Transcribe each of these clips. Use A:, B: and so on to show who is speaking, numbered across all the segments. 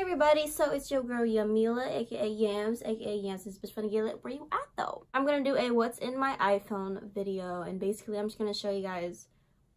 A: everybody, so it's your girl Yamila, aka Yams, aka Yams is bitch finna get lit. Where you at though? I'm gonna do a what's in my iPhone video, and basically I'm just gonna show you guys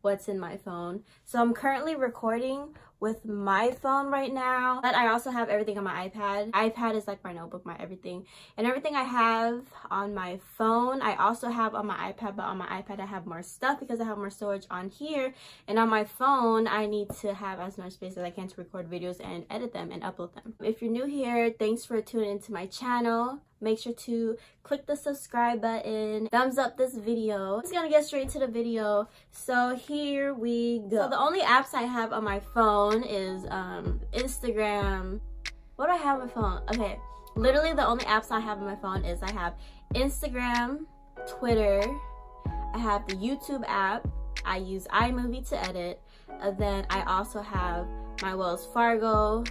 A: what's in my phone. So I'm currently recording with my phone right now, but I also have everything on my iPad is like my notebook, my everything, and everything I have on my phone I also have on my iPad. But on my iPad I have more stuff because I have more storage on here, and on my phone I need to have as much space as I can to record videos and edit them and upload them. If you're new here, thanks for tuning into my channel. Make sure to click the subscribe button, thumbs up this video. I'm just gonna get straight to the video. So here we go. So the only apps I have on my phone is Instagram. What do I have on my phone? Okay, literally the only apps I have on my phone is I have Instagram, Twitter, I have the YouTube app, I use iMovie to edit, and then I also have my Wells Fargo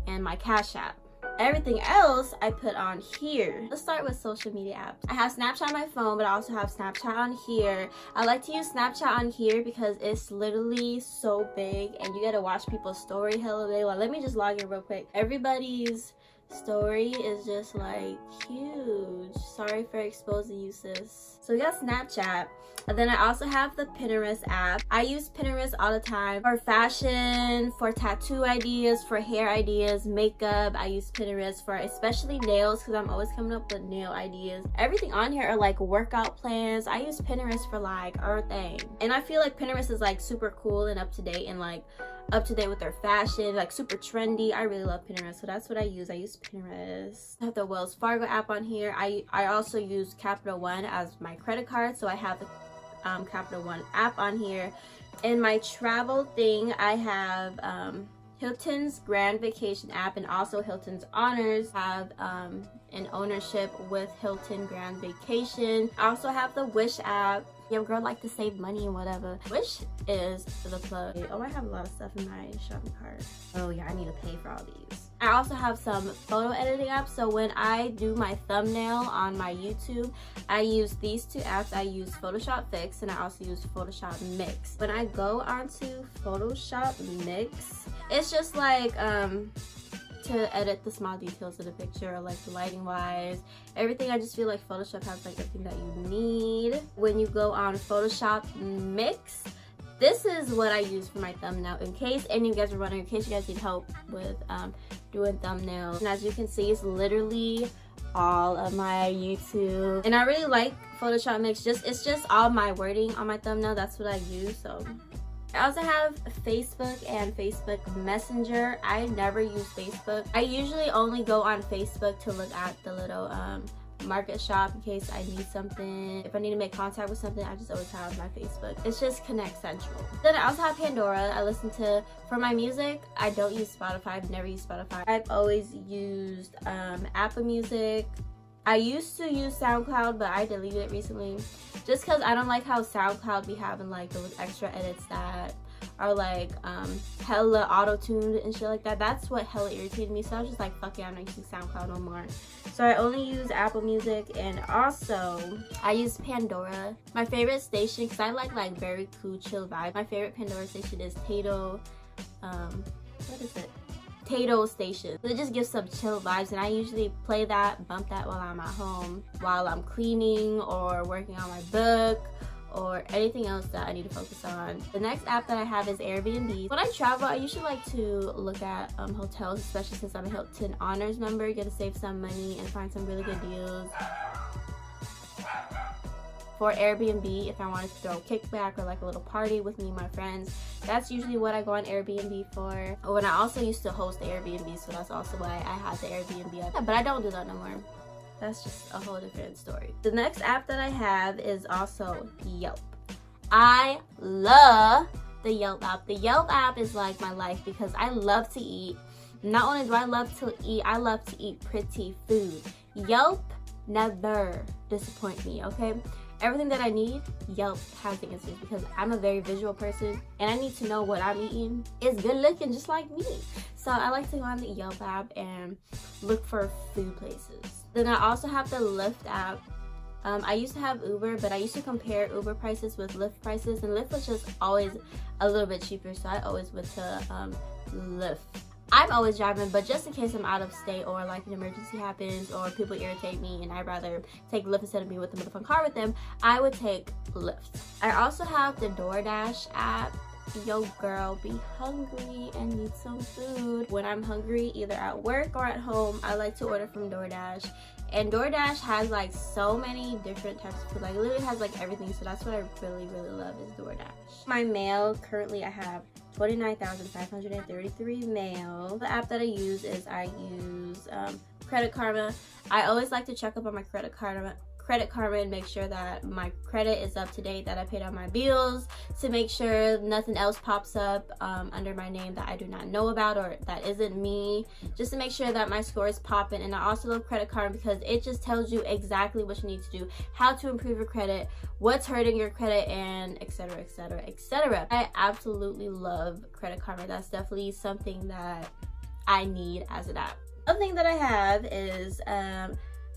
A: and my Cash App. Everything else I put on here. Let's start with social media apps. I have Snapchat on my phone, but I also have Snapchat on here. I like to use Snapchat on here because it's literally so big and you gotta watch people's story hella big. Well, let me just log in real quick. Everybody's story is just like huge. Sorry for exposing you, sis. So we got Snapchat, and then I also have the Pinterest app. I use Pinterest all the time for fashion, for tattoo ideas, for hair ideas, makeup. I use Pinterest for especially nails because I'm always coming up with nail ideas. Everything on here are like workout plans. I use Pinterest for like everything, and I feel like Pinterest is like super cool and up to date, and like up to date with their fashion, like super trendy. I really love Pinterest, so that's what I use. I use Pinterest. I have the Wells Fargo app on here. I also use Capital One as my credit card, so I have the Capital One app on here. In my travel thing, I have Hilton's Grand Vacation app and also Hilton's Honors. I have an ownership with Hilton Grand Vacation. I also have the Wish app. Your girl like to save money and whatever. Wish is the plug. Oh, I have a lot of stuff in my shopping cart. Oh yeah, I need to pay for all these. I also have some photo editing apps. So when I do my thumbnail on my YouTube, I use these two apps. I use Photoshop Fix and I also use Photoshop Mix. When I go onto Photoshop Mix, it's just like to edit the small details of the picture, like the lighting wise, everything. I just feel like Photoshop has like everything that you need. When you go on Photoshop Mix, this is what I use for my thumbnail in case any of you guys are wondering, in case you guys need help with doing thumbnails. And as you can see, it's literally all of my YouTube, and I really like Photoshop Mix. It's just all my wording on my thumbnail. That's what I use. So I also have Facebook and Facebook Messenger. I never use Facebook. I usually only go on Facebook to look at the little market shop in case I need something. If I need to make contact with something, I just always have my Facebook. It's just Connect Central. Then I also have Pandora. I listen to, for my music, I don't use Spotify. I've never used Spotify. I've always used Apple Music. I used to use SoundCloud, but I deleted it recently just because I don't like how SoundCloud be having like those extra edits that are like hella auto-tuned and shit like that. That's what hella irritated me, so I was just like, fuck it, I'm not using SoundCloud no more. So I only use Apple Music, and also I use Pandora. My favorite station, because I like very cool chill vibe, my favorite Pandora station is Tato, what is it? Tato Station. It just gives some chill vibes, and I usually play that, bump that while I'm at home, while I'm cleaning or working on my book or anything else that I need to focus on. The next app that I have is Airbnb. When I travel, I usually like to look at hotels, especially since I'm a Hilton Honors member. You gotta save some money and find some really good deals. For Airbnb, if I wanted to throw a kickback or like a little party with me and my friends, that's usually what I go on Airbnb for. Oh, and I also used to host Airbnb, so that's also why I had the Airbnb app. But I don't do that no more. That's just a whole different story. The next app that I have is also Yelp. I love the Yelp app. The Yelp app is like my life because I love to eat. Not only do I love to eat, I love to eat pretty food. Yelp never disappoint me, okay? Everything that I need, Yelp has the answers because I'm a very visual person and I need to know what I'm eating is good looking just like me. So I like to go on the Yelp app and look for food places. Then I also have the Lyft app. I used to have Uber, but I used to compare Uber prices with Lyft prices, and Lyft was just always a little bit cheaper, so I always went to Lyft. I'm always driving, but just in case I'm out of state or like an emergency happens or people irritate me and I'd rather take Lyft instead of be with the motherfucking car with them, I would take Lyft. I also have the DoorDash app. Yo girl be hungry and need some food. When I'm hungry, either at work or at home, I like to order from DoorDash. And DoorDash has like so many different types of food, like literally has like everything. So that's what I really love is DoorDash. My mail, currently I have 29,533 mail. The app that I use is I use Credit Karma. I always like to check up on my Credit Karma and make sure that my credit is up to date, that I paid all my bills, to make sure nothing else pops up under my name that I do not know about or that isn't me, just to make sure that my score is popping. And I also love Credit Karma because it just tells you exactly what you need to do, how to improve your credit, what's hurting your credit, and etc, etc, etc. I absolutely love Credit Karma. That's definitely something that I need as an app. Another thing that I have is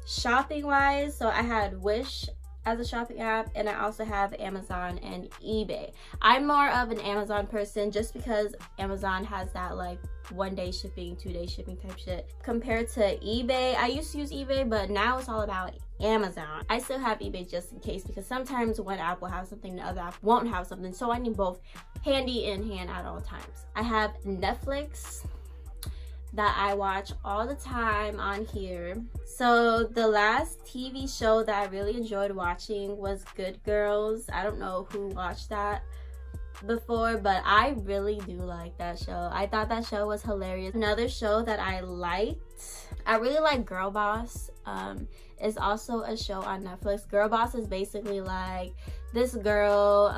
A: shopping wise, so I had Wish as a shopping app, and I also have Amazon and eBay. I'm more of an Amazon person just because Amazon has that like 1-day shipping, 2-day shipping type shit. Compared to eBay, I used to use eBay, but now it's all about Amazon. I still have eBay just in case because sometimes one app will have something, the other app won't have something, so I need both handy in hand at all times. I have Netflix that I watch all the time on here. So the last TV show that I really enjoyed watching was Good Girls. I don't know who watched that before, but I really do like that show. I thought that show was hilarious. Another show that I liked, I really like Girl Boss. It's also a show on Netflix. Girl Boss is basically like this girl,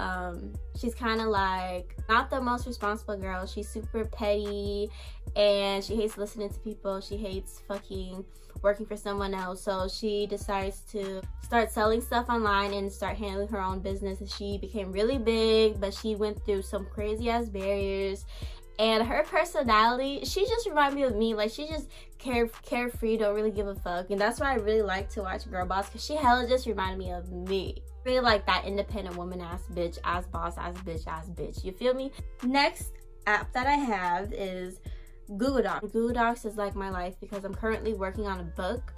A: she's kind of like not the most responsible girl. She's super petty and she hates listening to people. She hates fucking working for someone else. So she decides to start selling stuff online and start handling her own business. And she became really big, but she went through some crazy ass barriers. And her personality, she just reminded me of me. Like, she just carefree, don't really give a fuck. And that's why I really like to watch Girl Boss, because she hella just reminded me of me. Really like that independent woman ass bitch, ass boss, ass bitch. You feel me? Next app that I have is Google Docs. Google Docs is like my life because I'm currently working on a book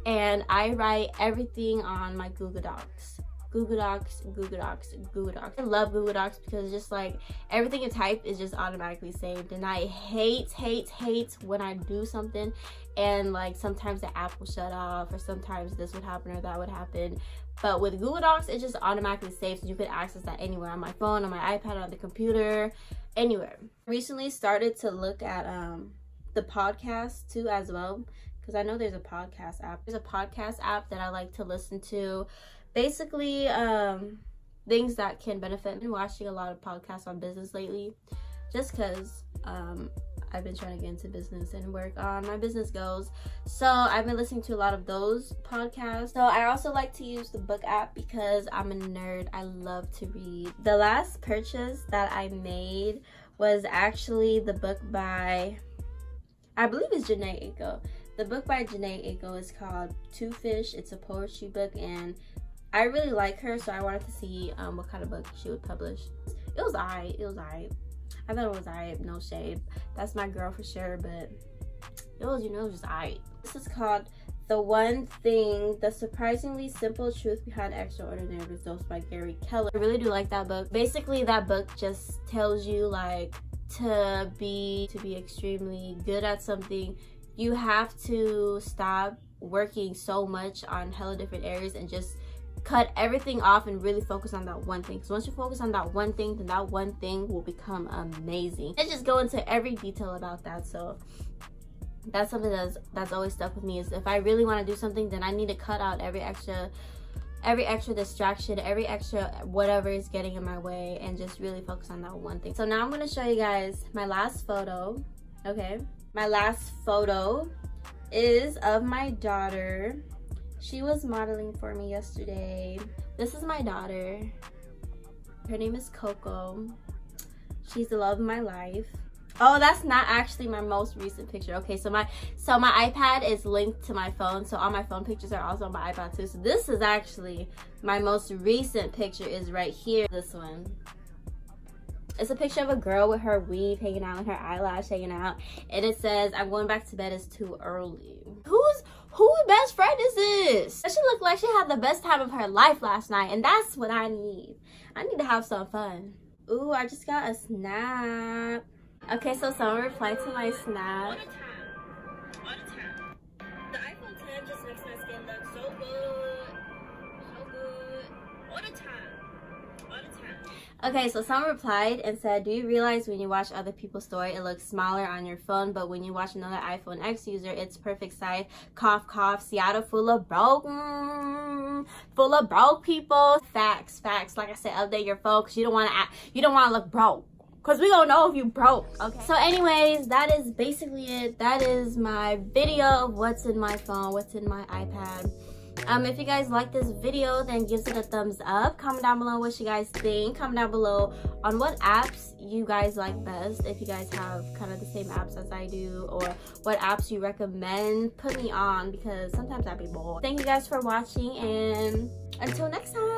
A: and I write everything on my Google Docs. Google Docs. I love Google Docs because it's just like everything you type is just automatically saved, and I hate when I do something and like sometimes the app will shut off or sometimes this would happen or that would happen. But with Google Docs, it just automatically saves, so you can access that anywhere, on my phone, on my iPad, on the computer, anywhere. I recently started to look at the podcast too as well, because I know there's a podcast app. There's a podcast app that I like to listen to. Basically, things that can benefit. I've been watching a lot of podcasts on business lately, just because I've been trying to get into business and work on my business goals. So I've been listening to a lot of those podcasts. So I also like to use the book app because I'm a nerd. I love to read. The last purchase that I made was actually the book by, I believe it's Jhené Aiko. The book by Jhené Aiko is called Two Fish. It's a poetry book, and I really like her, so I wanted to see what kind of book she would publish. It was alright. I thought it was alright, no shade. That's my girl for sure, but it was, it was just alright. This is called The One Thing, The Surprisingly Simple Truth Behind Extraordinary Results by Gary Keller. I really do like that book. Basically, that book just tells you like to be extremely good at something, you have to stop working so much on hella different areas and just cut everything off and really focus on that one thing. Because once you focus on that one thing, then that one thing will become amazing. And just go into every detail about that. So that's something that's always stuck with me, is if I really want to do something, then I need to cut out every extra distraction, every extra whatever is getting in my way, and just really focus on that one thing. So now I'm going to show you guys my last photo. Okay, my last photo is of my daughter. She was modeling for me yesterday. This is my daughter. Her name is Coco. She's the love of my life. Oh, that's not actually my most recent picture. Okay, so my iPad is linked to my phone, so all my phone pictures are also on my iPad too. So this is actually my most recent picture, is right here. This one. It's a picture of a girl with her weave hanging out and her eyelash hanging out, and it says, "I'm going back to bed, it's too early." Whose best friend is this? She looked like she had the best time of her life last night, and that's what I need. I need to have some fun. Ooh, I just got a snap. Okay, so someone replied to my snap. All the time. The iPhone 10 just makes my skin look so good. So good. All the time. Okay, so someone replied and said, "Do you realize when you watch other people's story, it looks smaller on your phone, but when you watch another iPhone X user, it's perfect size. Cough, cough. Seattle full of broke people." Facts. Like I said, update your phone because you don't want to look broke. Because we don't know if you broke. Okay. So anyways, that is basically it. That is my video of what's in my phone, what's in my iPad. If you guys like this video, then give it a thumbs up. Comment down below what you guys think. Comment down below on what apps you guys like best. If you guys have kind of the same apps as I do, or what apps you recommend, put me on because sometimes I'd be bored. Thank you guys for watching, and until next time.